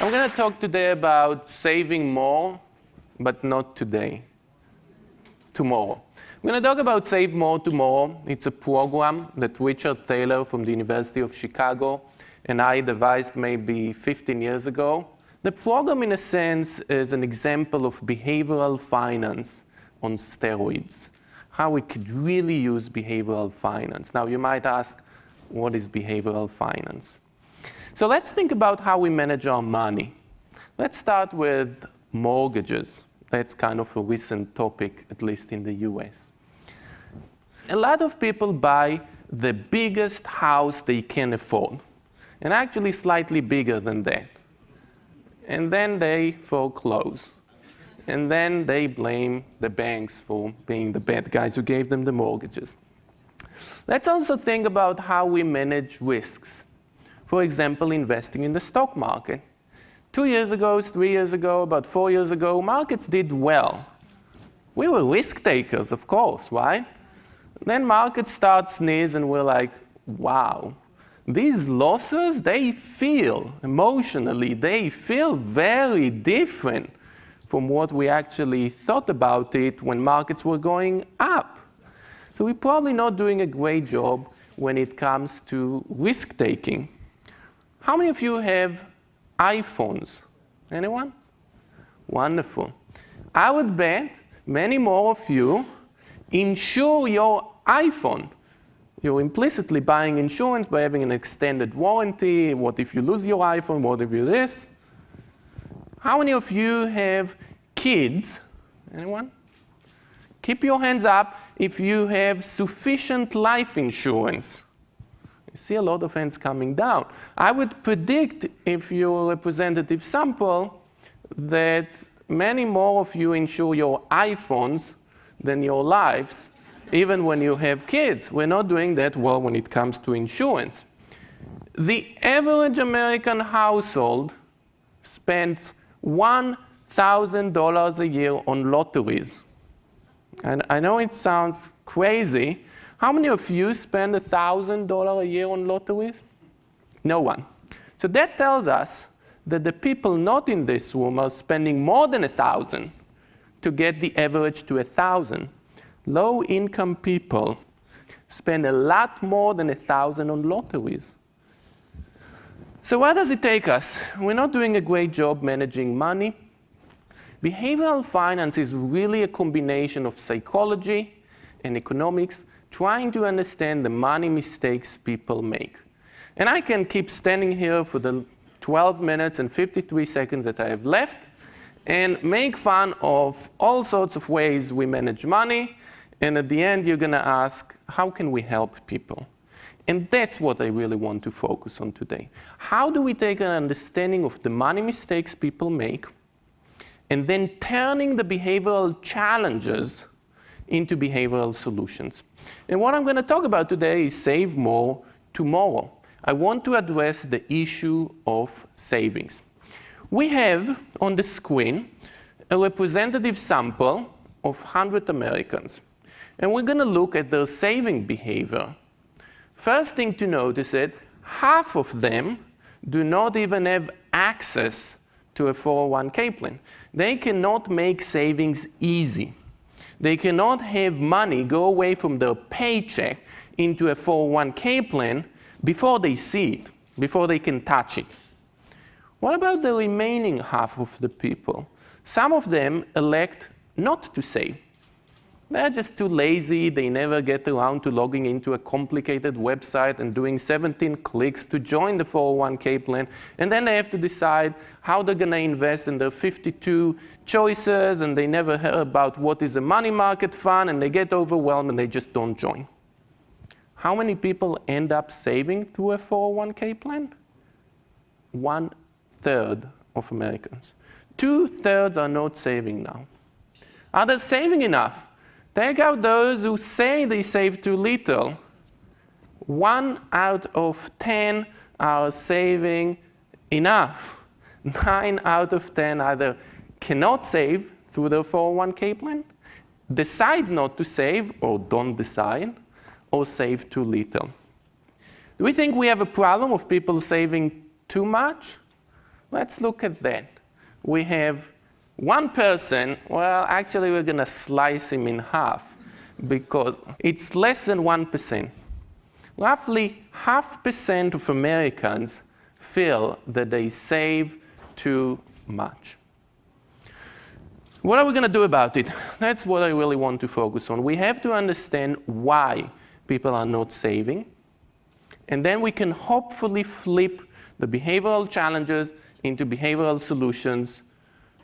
I'm going to talk today about saving more, but not today. Tomorrow. I'm going to talk about Save More Tomorrow. It's a program that Richard Thaler from the University of Chicago and I devised maybe 15 years ago. The program, in a sense, is an example of behavioral finance on steroids, how we could really use behavioral finance. Now, you might ask, what is behavioral finance? So let's think about how we manage our money. Let's start with mortgages. That's kind of a recent topic, at least in the US. A lot of people buy the biggest house they can afford, and actually slightly bigger than that. And then they foreclose. And then they blame the banks for being the bad guys who gave them the mortgages. Let's also think about how we manage risks. For example, investing in the stock market. 2 years ago, 3 years ago, about 4 years ago, markets did well. We were risk takers, of course, right? Then markets start sneeze and we're like, wow, these losses, they feel emotionally, they feel very different from what we actually thought about it when markets were going up. So we're probably not doing a great job when it comes to risk taking. How many of you have iPhones? Anyone? Wonderful. I would bet many more of you insure your iPhone. You're implicitly buying insurance by having an extended warranty. What if you lose your iPhone? What if you this? How many of you have kids? Anyone? Keep your hands up if you have sufficient life insurance. I see a lot of hands coming down. I would predict, if you're a representative sample, that many more of you insure your iPhones than your lives, even when you have kids. We're not doing that well when it comes to insurance. The average American household spends $1,000 a year on lotteries. And I know it sounds crazy. How many of you spend $1,000 a year on lotteries? No one. So that tells us that the people not in this room are spending more than $1,000 to get the average to $1,000. Low-income people spend a lot more than $1,000 on lotteries. So where does it take us? We're not doing a great job managing money. Behavioral finance is really a combination of psychology and economics, trying to understand the money mistakes people make. And I can keep standing here for the 12 minutes and 53 seconds that I have left and make fun of all sorts of ways we manage money. And at the end, you're going to ask, how can we help people? And that's what I really want to focus on today. How do we take an understanding of the money mistakes people make and then turning the behavioral challenges into behavioral solutions? And what I'm going to talk about today is Save More Tomorrow. I want to address the issue of savings. We have on the screen a representative sample of 100 Americans. And we're going to look at their saving behavior. First thing to notice is that half of them do not even have access to a 401k plan. They cannot make savings easy. They cannot have money go away from their paycheck into a 401k plan before they see it, before they can touch it. What about the remaining half of the people? Some of them elect not to save. They're just too lazy. They never get around to logging into a complicated website and doing 17 clicks to join the 401k plan. And then they have to decide how they're going to invest in their 52 choices, and they never heard about what is a money market fund, and they get overwhelmed and they just don't join. How many people end up saving through a 401k plan? 1/3 of Americans. 2/3 are not saving now. Are they saving enough? Take out those who say they save too little. 1 out of 10 are saving enough. 9 out of 10 either cannot save through their 401k plan, decide not to save or don't decide, or save too little. Do we think we have a problem of people saving too much? Let's look at that. We have one person, well, actually we're going to slice him in half because it's less than 1%. Roughly 0.5% of Americans feel that they save too much. What are we going to do about it? That's what I really want to focus on. We have to understand why people are not saving, and then we can hopefully flip the behavioral challenges into behavioral solutions,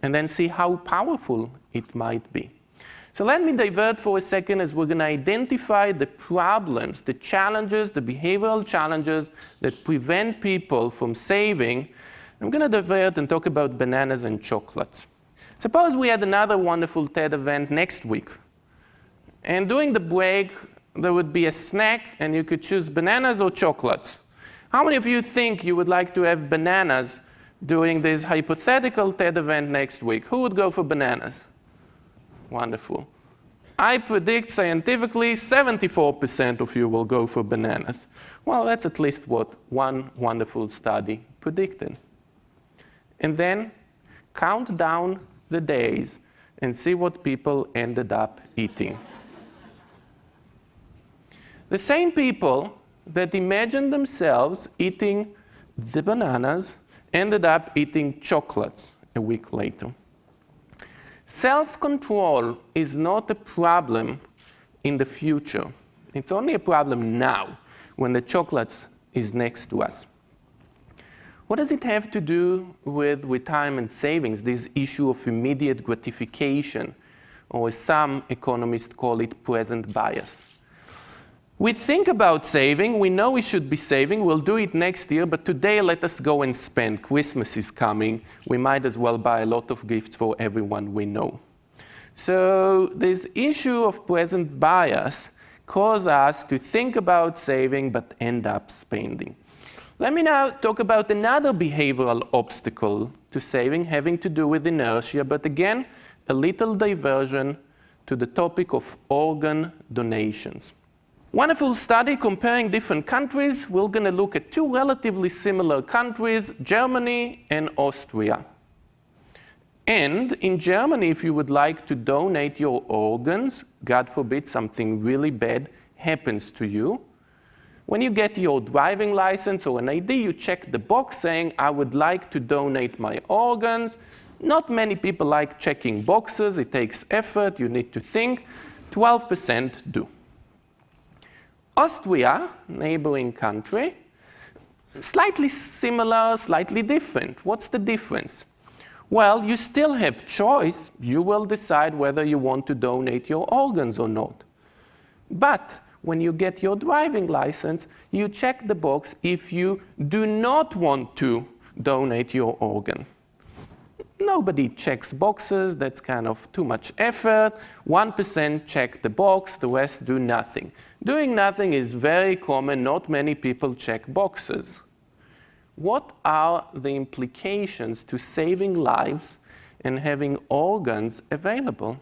and then see how powerful it might be. So let me divert for a second as we're going to identify the problems, the challenges, the behavioral challenges that prevent people from saving. I'm going to divert and talk about bananas and chocolates. Suppose we had another wonderful TED event next week, and during the break there would be a snack and you could choose bananas or chocolates. How many of you think you would like to have bananas during this hypothetical TED event next week? Who would go for bananas? Wonderful. I predict scientifically 74% of you will go for bananas. Well, that's at least what one wonderful study predicted. And then count down the days and see what people ended up eating. The same people that imagined themselves eating the bananas ended up eating chocolates a week later. Self-control is not a problem in the future. It's only a problem now, when the chocolates is next to us. What does it have to do with retirement savings, this issue of immediate gratification, or as some economists call it, present bias? We think about saving, we know we should be saving, we'll do it next year, but today let us go and spend. Christmas is coming, we might as well buy a lot of gifts for everyone we know. So this issue of present bias causes us to think about saving but end up spending. Let me now talk about another behavioral obstacle to saving having to do with inertia, but again, a little diversion to the topic of organ donations. Wonderful study comparing different countries. We're going to look at two relatively similar countries, Germany and Austria. And in Germany, if you would like to donate your organs, God forbid something really bad happens to you, when you get your driving license or an ID, you check the box saying, I would like to donate my organs. Not many people like checking boxes. It takes effort. You need to think. 12% do. Austria, neighboring country, slightly similar, slightly different. What's the difference? Well, you still have choice. You will decide whether you want to donate your organs or not. But when you get your driving license, you check the box if you do not want to donate your organ. Nobody checks boxes. That's kind of too much effort. 1% check the box. The rest do nothing. Doing nothing is very common. Not many people check boxes. What are the implications to saving lives and having organs available?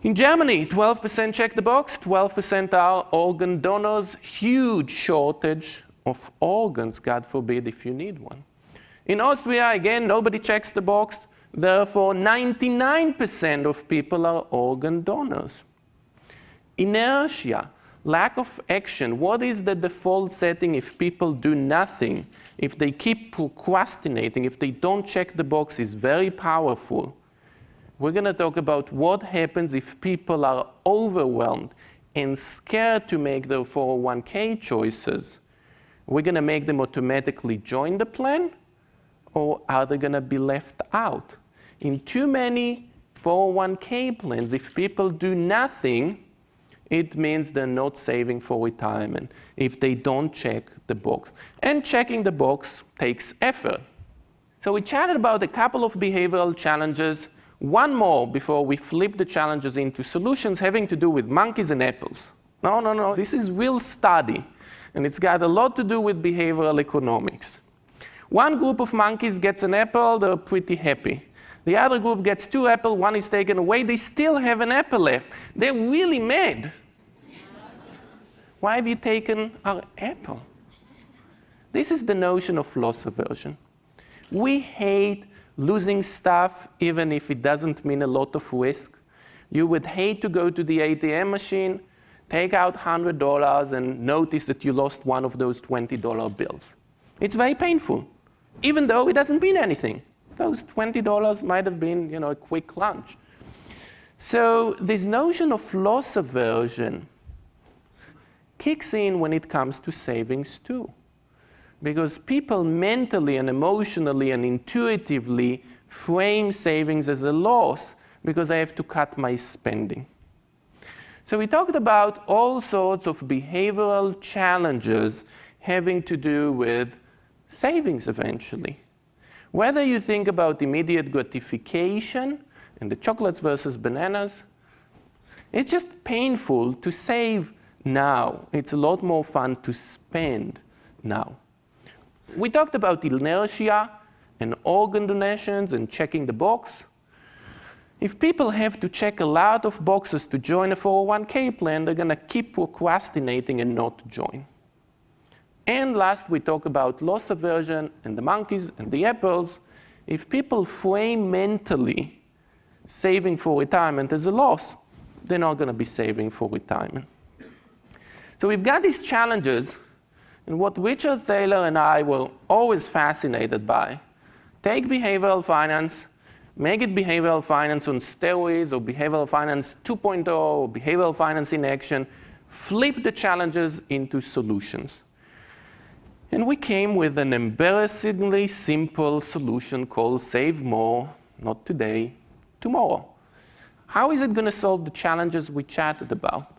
In Germany, 12% check the box, 12% are organ donors. Huge shortage of organs, God forbid if you need one. In Austria, again, nobody checks the box. Therefore, 99% of people are organ donors. Inertia, lack of action. What is the default setting if people do nothing? If they keep procrastinating, if they don't check the box, is very powerful. We're going to talk about what happens if people are overwhelmed and scared to make their 401k choices. We're going to make them automatically join the plan, or are they going to be left out? In too many 401k plans, if people do nothing, it means they're not saving for retirement if they don't check the box. And checking the box takes effort. So we chatted about a couple of behavioral challenges. One more before we flip the challenges into solutions having to do with monkeys and apples. No. This is real study. And it's got a lot to do with behavioral economics. One group of monkeys gets an apple. They're pretty happy. The other group gets 2 apples. One is taken away. They still have an apple left. They're really mad. Why have you taken our apple? This is the notion of loss aversion. We hate losing stuff, even if it doesn't mean a lot of risk. You would hate to go to the ATM machine, take out $100, and notice that you lost one of those $20 bills. It's very painful, even though it doesn't mean anything. Those $20 might have been, a quick lunch. So this notion of loss aversion kicks in when it comes to savings too. Because people mentally and emotionally and intuitively frame savings as a loss because I have to cut my spending. So we talked about all sorts of behavioral challenges having to do with savings eventually. Whether you think about immediate gratification and the chocolates versus bananas, it's just painful to save now. It's a lot more fun to spend now. We talked about inertia and organ donations and checking the box. If people have to check a lot of boxes to join a 401k plan, they're going to keep procrastinating and not join. And last, we talk about loss aversion and the monkeys and the apples. If people frame mentally saving for retirement as a loss, they're not going to be saving for retirement. So we've got these challenges, and what Richard Thaler and I were always fascinated by. Take behavioral finance, make it behavioral finance on steroids, or behavioral finance 2.0, or behavioral finance in action, flip the challenges into solutions. And we came with an embarrassingly simple solution called save more, not today, tomorrow. How is it going to solve the challenges we chatted about?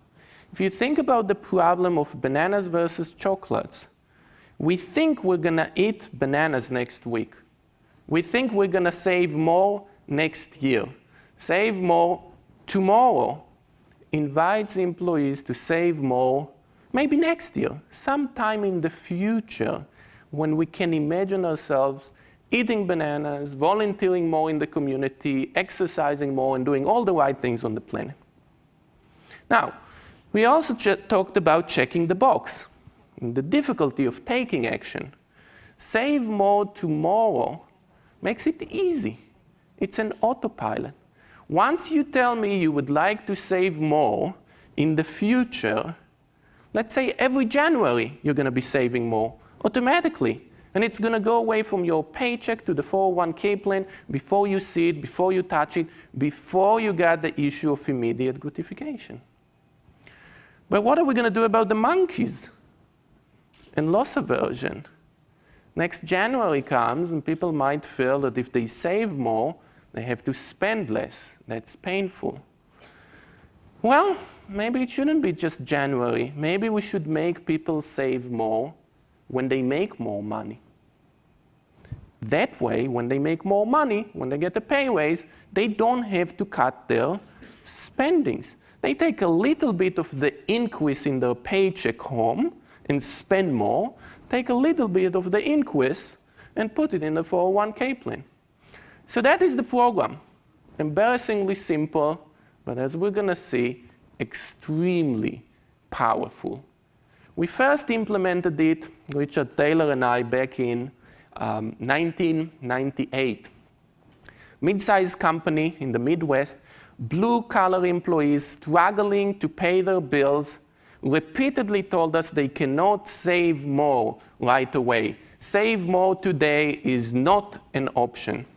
If you think about the problem of bananas versus chocolates, we think we're going to eat bananas next week. We think we're going to save more next year. Save more tomorrow invites employees to save more maybe next year, sometime in the future, when we can imagine ourselves eating bananas, volunteering more in the community, exercising more, and doing all the right things on the planet. Now, we also talked about checking the box and the difficulty of taking action. Save more tomorrow makes it easy. It's an autopilot. Once you tell me you would like to save more in the future, let's say every January you're going to be saving more automatically. And it's going to go away from your paycheck to the 401k plan before you see it, before you touch it, before you get the issue of immediate gratification. But what are we going to do about the monkeys and loss aversion? Next January comes and people might feel that if they save more, they have to spend less. That's painful. Well, maybe it shouldn't be just January. Maybe we should make people save more when they make more money. That way, when they make more money, when they get a pay raise, they don't have to cut their spendings. They take a little bit of the increase in their paycheck home and spend more, take a little bit of the increase and put it in the 401k plan. So that is the program. Embarrassingly simple, but as we're going to see, extremely powerful. We first implemented it, Richard Thaler and I, back in 1998. Mid-sized company in the Midwest, blue-collar employees struggling to pay their bills, repeatedly told us they cannot save more right away. Save more today is not an option.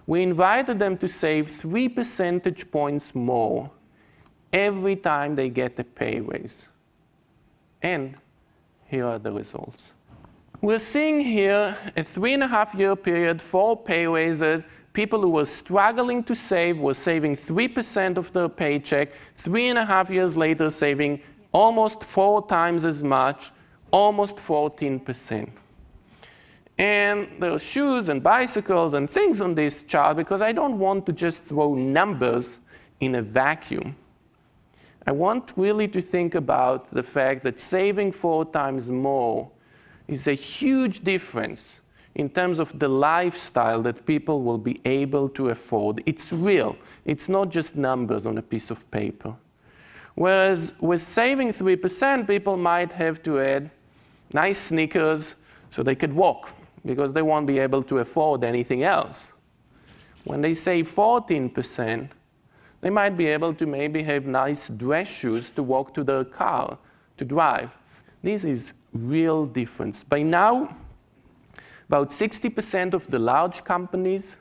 We invited them to save 3 percentage points more every time they get a pay raise. And here are the results. We're seeing here a 3.5-year period, 4 pay raises. People who were struggling to save were saving 3% of their paycheck. 3.5 years later, saving almost 4 times as much, almost 14%. And there are shoes and bicycles and things on this chart because I don't want to just throw numbers in a vacuum. I want really to think about the fact that saving 4 times more is a huge difference in terms of the lifestyle that people will be able to afford. It's real. It's not just numbers on a piece of paper. Whereas with saving 3%, people might have to add nice sneakers so they could walk because they won't be able to afford anything else. When they save 14%, they might be able to maybe have nice dress shoes to walk to their car, to drive. This is real difference. By now, about 60% of the large companies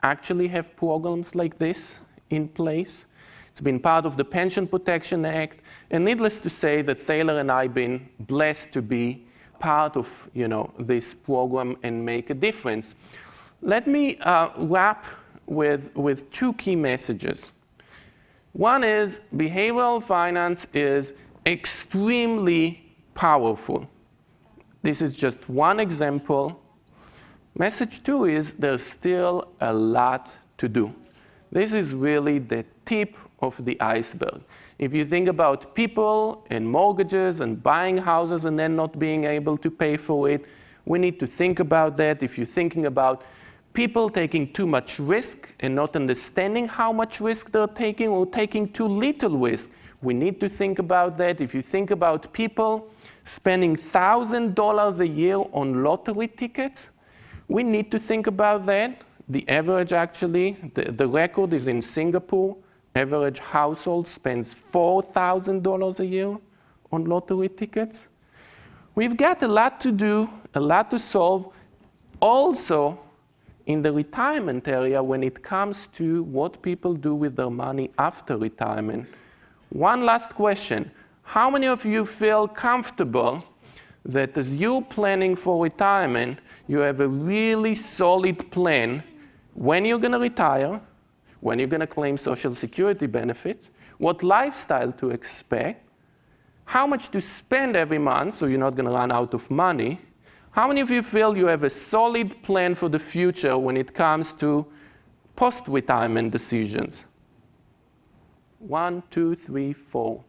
actually have programs like this in place. It's been part of the Pension Protection Act, and needless to say that Thaler and I have been blessed to be part of this program and make a difference. Let me wrap with two key messages. One is behavioral finance is extremely powerful. This is just one example. Message two is there's still a lot to do. This is really the tip of the iceberg. If you think about people and mortgages and buying houses and then not being able to pay for it, we need to think about that. If you're thinking about people taking too much risk and not understanding how much risk they're taking or taking too little risk, we need to think about that. If you think about people spending $1,000 a year on lottery tickets, we need to think about that. The average, actually, the record is in Singapore. Average household spends $4,000 a year on lottery tickets. We've got a lot to do, a lot to solve. Also, in the retirement area, when it comes to what people do with their money after retirement. One last question. How many of you feel comfortable that as you're planning for retirement, you have a really solid plan when you're going to retire, when you're going to claim Social Security benefits, what lifestyle to expect, how much to spend every month so you're not going to run out of money? How many of you feel you have a solid plan for the future when it comes to post-retirement decisions? 1, 2, 3, 4.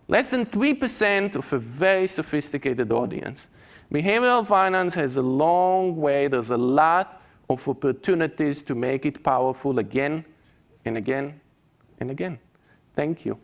Less than 3% of a very sophisticated audience. Behavioral finance has a long way. There's a lot of opportunities to make it powerful again and again and again. Thank you.